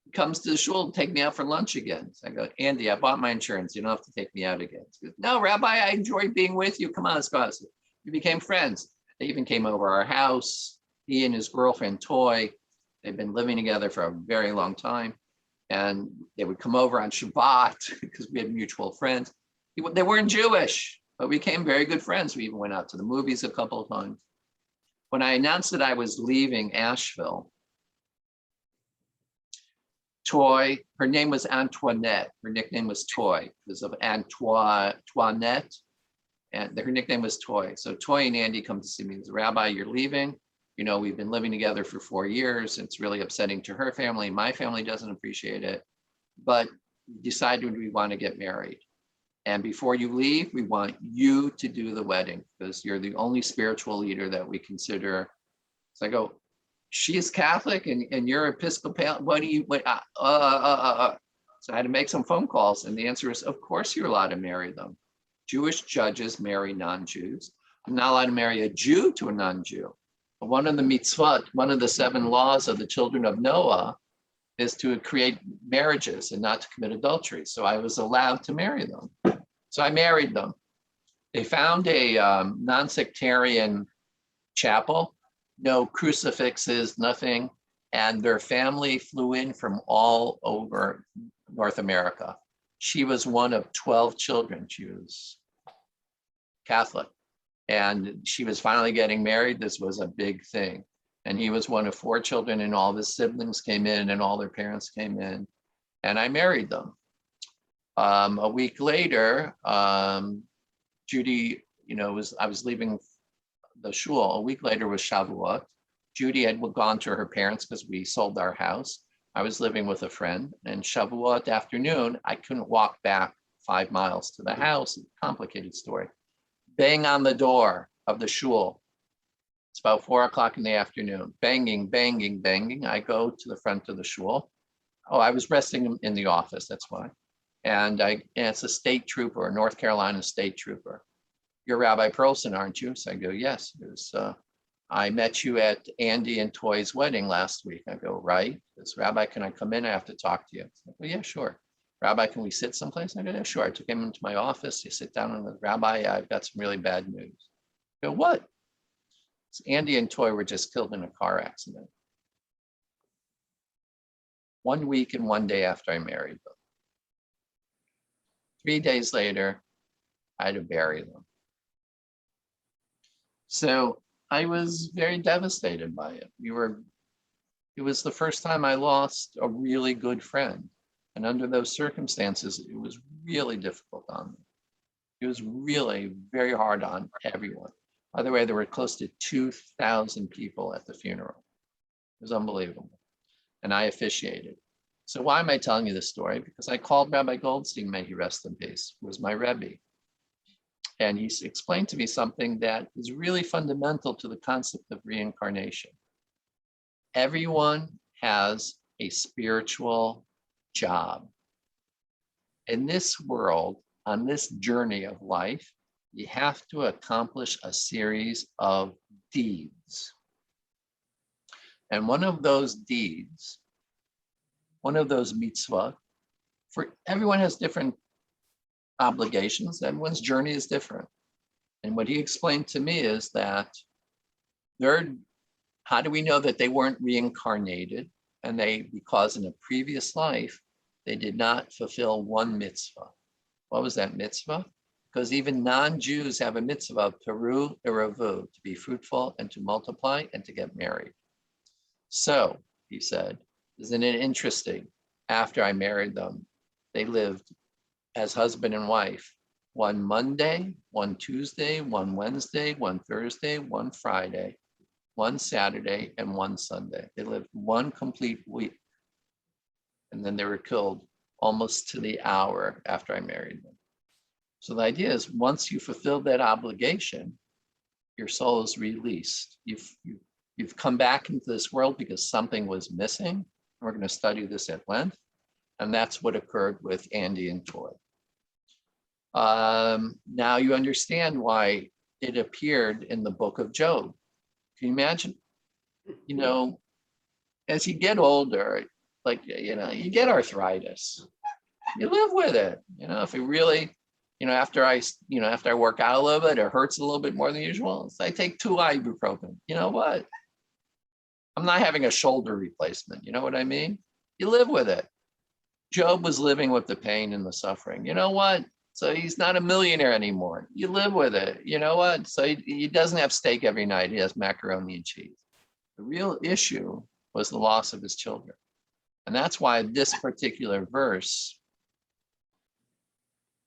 he comes to the shul to take me out for lunch again. So I go, Andy, I bought my insurance. You don't have to take me out again. He goes, no, Rabbi, I enjoyed being with you. Come on, let's go. So we became friends. They even came over our house. He and his girlfriend, Toy, they've been living together for a very long time. And they would come over on Shabbat because we had mutual friends. They weren't Jewish, but we became very good friends. We even went out to the movies a couple of times. When I announced that I was leaving Asheville, Toy, her name was Antoinette. Her nickname was Toy because of Antoinette. And her nickname was Toy. So Toy and Andy come to see me. Rabbi, you're leaving. You know, we've been living together for 4 years. It's really upsetting to her family. My family doesn't appreciate it. But we decided we want to get married. And before you leave, we want you to do the wedding because you're the only spiritual leader that we consider. So I go, she is Catholic and you're Episcopal. What do you, what, So I had to make some phone calls. And the answer is, of course, you're allowed to marry them. Jewish judges marry non-Jews. I'm not allowed to marry a Jew to a non-Jew. One of the mitzvot, one of the 7 laws of the children of Noah is to create marriages and not to commit adultery. So I was allowed to marry them. So I married them. They found a non-sectarian chapel, no crucifixes, nothing. And their family flew in from all over North America. She was one of 12 children. She was Catholic. And she was finally getting married. This was a big thing. And he was one of 4 children, and all of his siblings came in and all their parents came in. And I married them. A week later, Judy, you know, I was leaving the shul. A week later was Shavuot. Judy had gone to her parents because we sold our house. I was living with a friend, and Shavuot afternoon, I couldn't walk back 5 miles to the house. Complicated story. Bang on the door of the shul. It's about 4 o'clock in the afternoon. Banging, banging, banging. I go to the front of the shul. Oh, I was resting in the office, that's why. And it's a state trooper, a North Carolina state trooper. You're Rabbi Perlson, aren't you? So I go, yes. I met you at Andy and Toy's wedding last week. I go, right. This Rabbi, can I come in? I have to talk to you. Like, well, yeah, sure. Rabbi, can we sit someplace? I go, yeah, sure. I took him into my office. You sit down and the Rabbi, I've got some really bad news. I go, what? So Andy and Toy were just killed in a car accident. 1 week and 1 day after I married them. 3 days later, I had to bury them. So I was very devastated by it. It was the first time I lost a really good friend. And under those circumstances, it was really difficult on me. It was really very hard on everyone. By the way, there were close to 2,000 people at the funeral. It was unbelievable. And I officiated. So why am I telling you this story? Because I called Rabbi Goldstein, may he rest in peace, who was my Rebbe. And he explained to me something that is really fundamental to the concept of reincarnation. Everyone has a spiritual job. In this world, on this journey of life, you have to accomplish a series of deeds. And one of those deeds, one of those mitzvah, for everyone has different obligations. Everyone's journey is different. And what he explained to me is that how do we know that they weren't reincarnated and because in a previous life, they did not fulfill one mitzvah. What was that mitzvah? Because even non-Jews have a mitzvah of peru iravu, to be fruitful and to multiply and to get married. So, he said, isn't it interesting? After I married them, they lived as husband and wife, one Monday, one Tuesday, one Wednesday, one Thursday, one Friday, one Saturday, and one Sunday. They lived one complete week. And then they were killed almost to the hour after I married them. So the idea is once you fulfill that obligation, your soul is released. You've come back into this world because something was missing. We're going to study this at length. And that's what occurred with Andy and Toy. Now you understand why it appeared in the book of Job. Can you imagine? You know, as you get older, like, you know, you get arthritis. You live with it. You know, if it really, you know, after I work out a little bit, it hurts a little bit more than usual. So I take 2 ibuprofen. You know what? I'm not having a shoulder replacement. You know what I mean? You live with it. Job was living with the pain and the suffering. You know what? So he's not a millionaire anymore. You live with it. You know what? So he doesn't have steak every night. He has macaroni and cheese. The real issue was the loss of his children. And that's why this particular verse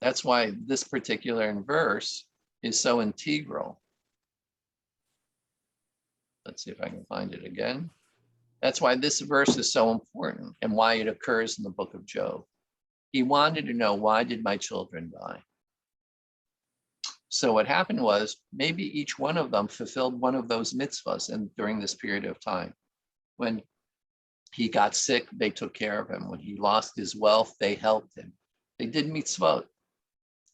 is so integral. Let's see if I can find it again. That's why this verse is so important and why it occurs in the book of Job. He wanted to know, why did my children die? So what happened was, maybe each one of them fulfilled one of those mitzvahs and during this period of time. When he got sick, they took care of him. When he lost his wealth, they helped him. They did mitzvot.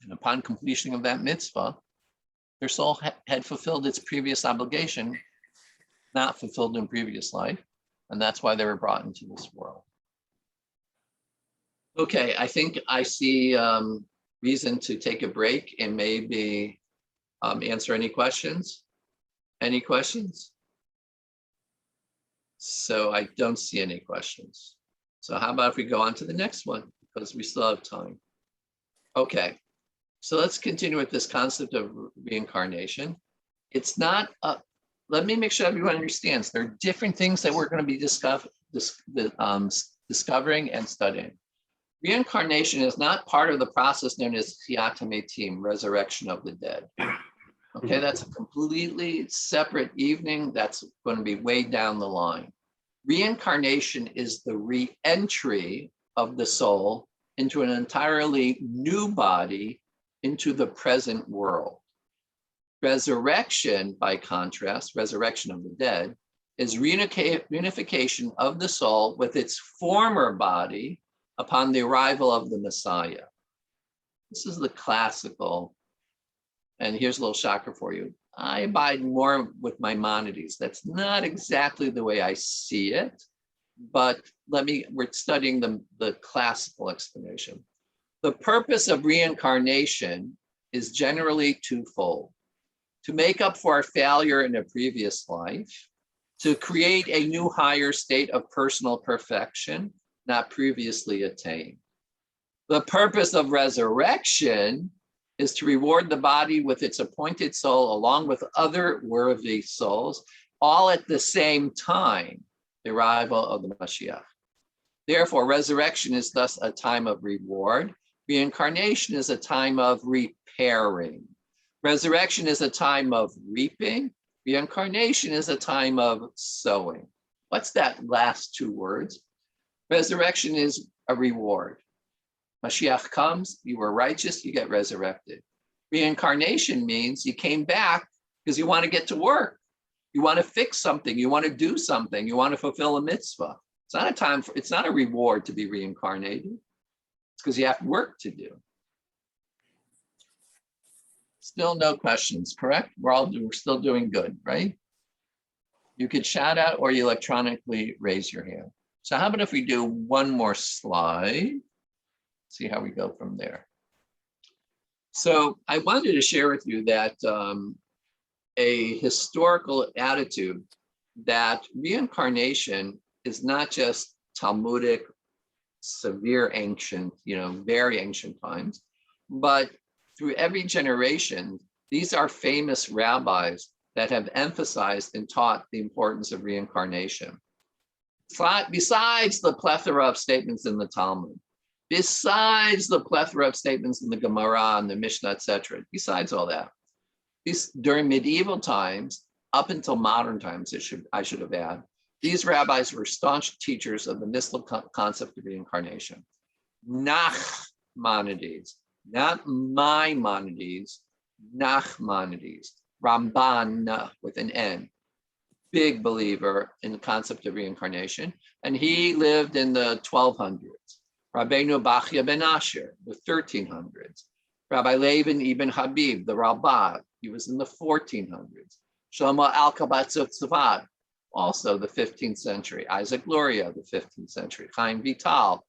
And upon completion of that mitzvah, their soul had fulfilled its previous obligation, not fulfilled in previous life. And that's why they were brought into this world. Okay, I think I see reason to take a break and maybe answer any questions. Any questions? So I don't see any questions. So how about if we go on to the next one, because we still have time. Okay, so let's continue with this concept of reincarnation. It's not, let me make sure everyone understands, there are different things that we're going to be discovering and studying. Reincarnation is not part of the process known as Tchiyat HaMetim, resurrection of the dead. Okay, that's a completely separate evening. That's going to be way down the line. Reincarnation is the re-entry of the soul into an entirely new body into the present world. Resurrection, by contrast, resurrection of the dead, is reunification of the soul with its former body upon the arrival of the Messiah. This is the classical, and here's a little shocker for you. I abide more with Maimonides. That's not exactly the way I see it, but we're studying the classical explanation. The purpose of reincarnation is generally twofold: to make up for our failure in a previous life, to create a new higher state of personal perfection not previously attained. The purpose of resurrection is to reward the body with its appointed soul along with other worthy souls, all at the same time, the arrival of the Mashiach. Therefore, resurrection is thus a time of reward. Reincarnation is a time of repairing. Resurrection is a time of reaping. Reincarnation is a time of sowing. What's that last two words? Resurrection is a reward. Mashiach comes, you were righteous, you get resurrected. Reincarnation means you came back because you want to get to work. You want to fix something, you want to do something, you want to fulfill a mitzvah. It's not a reward to be reincarnated. It's because you have work to do. Still no questions, correct? We're still doing good, right? You could shout out or you electronically raise your hand. So how about if we do one more slide? See how we go from there. So I wanted to share with you that a historical attitude that reincarnation is not just Talmudic, severe ancient, very ancient times, but through every generation, these are famous rabbis that have emphasized and taught the importance of reincarnation. Besides the plethora of statements in the Talmud, besides the plethora of statements in the Gemara and the Mishnah, etc., besides all that, during medieval times, up until modern times, I should have added, these rabbis were staunch teachers of the mystical concept of reincarnation. Nachmanides, not Maimonides, Nachmanides, Ramban with an N, big believer in the concept of reincarnation, and he lived in the 1200s. Rabbeinu Bachya ben Asher, the 1300s. Rabbi Levin ibn Habib, the Rabbi'c, he was in the 1400s. Shlomo Alkabat Tzfat, also the 15th century. Isaac Luria, the 15th century. Chaim Vital,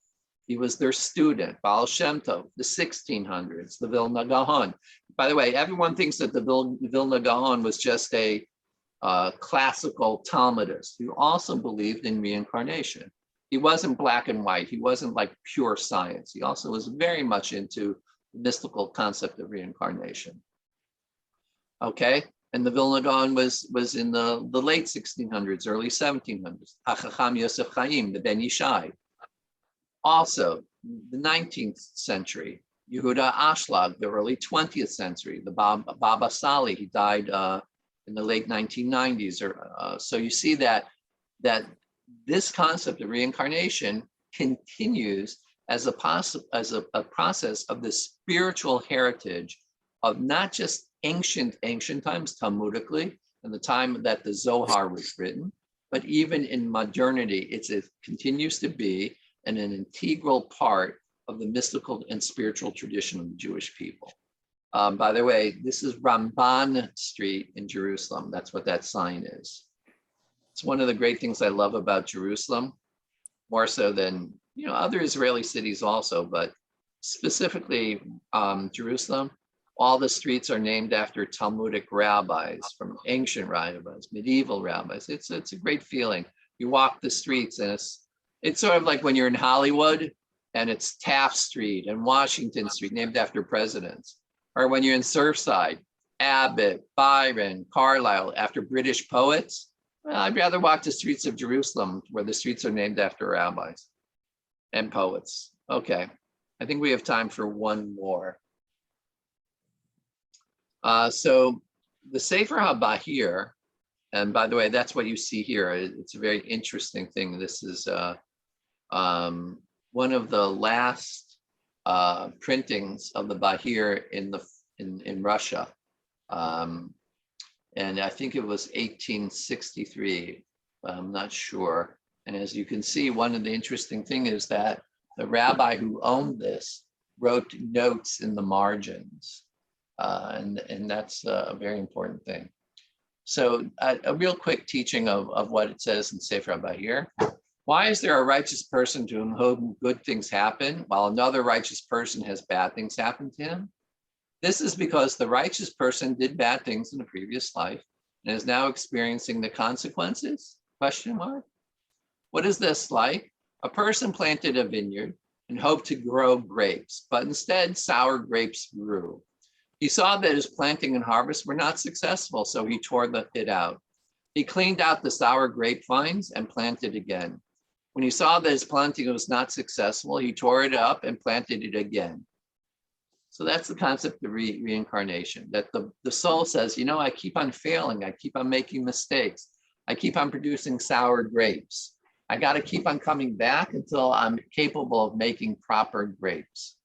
he was their student. Baal Shem Tov, the 1600s. The Vilna Gaon. By the way, everyone thinks that the Vilna Gaon was just a classical Talmudist who also believed in reincarnation. He wasn't black and white. He wasn't like pure science. He also was very much into the mystical concept of reincarnation. Okay, and the Vilna Gaon was in the late 1600s, early 1700s. HaChacham Yosef Chaim, the Ben Yishai, Also, the 19th century, Yehuda Ashlag, the early 20th century, the Baba Sali, he died in the late 1990s. So you see that this concept of reincarnation continues as a process of the spiritual heritage of not just ancient times, Talmudically, and the time that the Zohar was written, but even in modernity, it continues to be an integral part of the mystical and spiritual tradition of the Jewish people. By the way, this is Ramban Street in Jerusalem. That's what that sign is. It's one of the great things I love about Jerusalem, more so than other Israeli cities also, but specifically Jerusalem. All the streets are named after Talmudic rabbis, from ancient rabbis, medieval rabbis. It's a great feeling. You walk the streets and it's sort of like when you're in Hollywood and it's Taft Street and Washington Street, named after presidents. Or when you're in Surfside, Abbott, Byron, Carlyle, after British poets. Well, I'd rather walk the streets of Jerusalem, where the streets are named after rabbis and poets. Okay, I think we have time for one more. So the Sefer HaBahir, and by the way, that's what you see here. It's a very interesting thing. This is one of the last printings of the Bahir in Russia. And I think it was 1863, I'm not sure. And as you can see, one of the interesting things is that the rabbi who owned this wrote notes in the margins. And that's a very important thing. So a real quick teaching of what it says in Sefer HaBahir. Why is there a righteous person to whom good things happen, while another righteous person has bad things happen to him? This is because the righteous person did bad things in a previous life and is now experiencing the consequences? Question mark. What is this like? A person planted a vineyard and hoped to grow grapes, but instead sour grapes grew. He saw that his planting and harvest were not successful, so he tore it out. He cleaned out the sour grapevines and planted again. When he saw that his planting was not successful, he tore it up and planted it again. So that's the concept of reincarnation, that the soul says, I keep on failing. I keep on making mistakes. I keep on producing sour grapes. I got to keep on coming back until I'm capable of making proper grapes.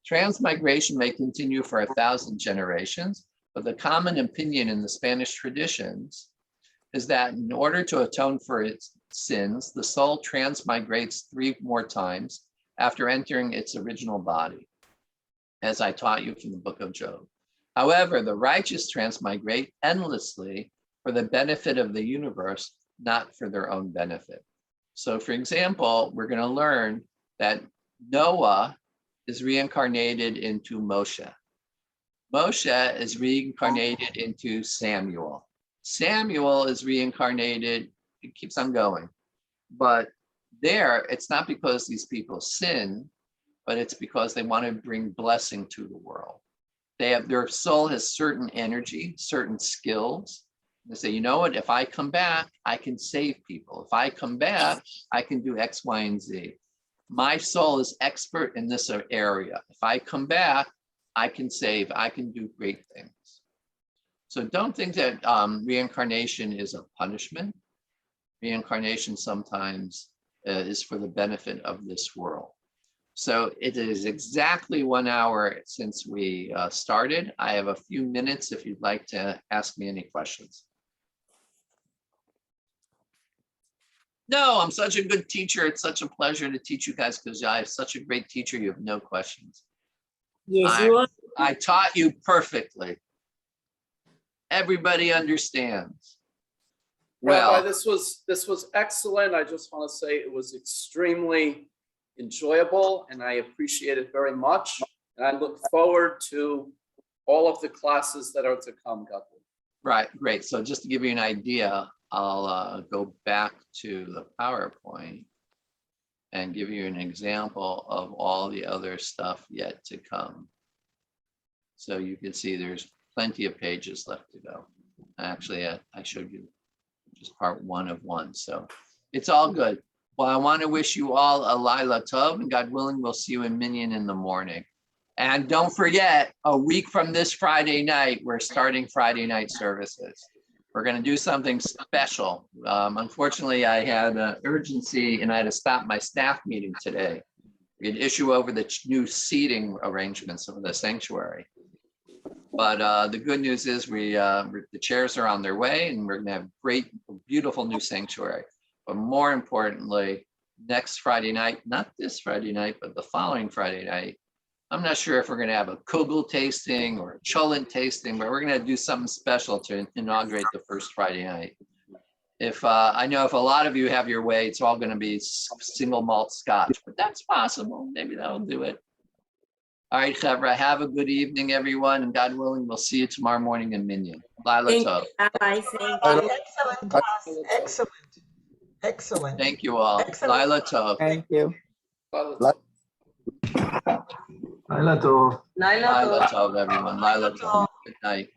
Transmigration may continue for 1,000 generations, but the common opinion in the Spanish traditions is that in order to atone for its sins, the soul transmigrates 3 more times after entering its original body, as I taught you from the book of Job. However, the righteous transmigrate endlessly for the benefit of the universe, not for their own benefit. So for example, we're going to learn that Noah is reincarnated into Moshe. Moshe is reincarnated into Samuel. Samuel is reincarnated, it keeps on going. But there, it's not because these people sin, but it's because they want to bring blessing to the world. Their soul has certain energy, certain skills. They say, you know what, if I come back, I can save people. If I come back, I can do X, Y, and Z. My soul is expert in this area. If I come back, I can save, I can do great things. So don't think that reincarnation is a punishment. Reincarnation sometimes is for the benefit of this world. So it is exactly 1 hour since we started. I have a few minutes if you'd like to ask me any questions. No, I'm such a good teacher. It's such a pleasure to teach you guys because I have such a great teacher. You have no questions. Yes, you are. I taught you perfectly. Everybody understands. Rabbi, Well, this was excellent. I just want to say it was extremely enjoyable and I appreciate it very much. And I look forward to all of the classes that are to come, God willing. right, great. So just to give you an idea, I'll go back to the PowerPoint and give you an example of all the other stuff yet to come. So you can see there's plenty of pages left to go. Actually, I showed you just part 1 of 1. So it's all good. Well, I want to wish you all a Laila Tov, and God willing, we'll see you in Minyan in the morning. And don't forget, a week from this Friday night, we're starting Friday night services. We're going to do something special. Unfortunately, I had an urgency and I had to stop my staff meeting today. We had issue over the new seating arrangements of the sanctuary. But the good news is the chairs are on their way and we're going to have great, beautiful new sanctuary. But more importantly, next Friday night, not this Friday night, but the following Friday night, I'm not sure if we're going to have a Kugel tasting or a Cholent tasting, but we're going to do something special to inaugurate the first Friday night. If I know if a lot of you have your way, it's all going to be single malt scotch, but that's possible. Maybe that'll do it. All right, Chevra, have a good evening, everyone. And God willing, we'll see you tomorrow morning in Minyan. Laila Thank Tov. you, Rabbi. Thank Laila- you. Excellent class, excellent, excellent. Thank you all. Excellent. Laila Tov. Thank you. לילה טוב. Laila Tov, everyone. Laila Tov. Good night.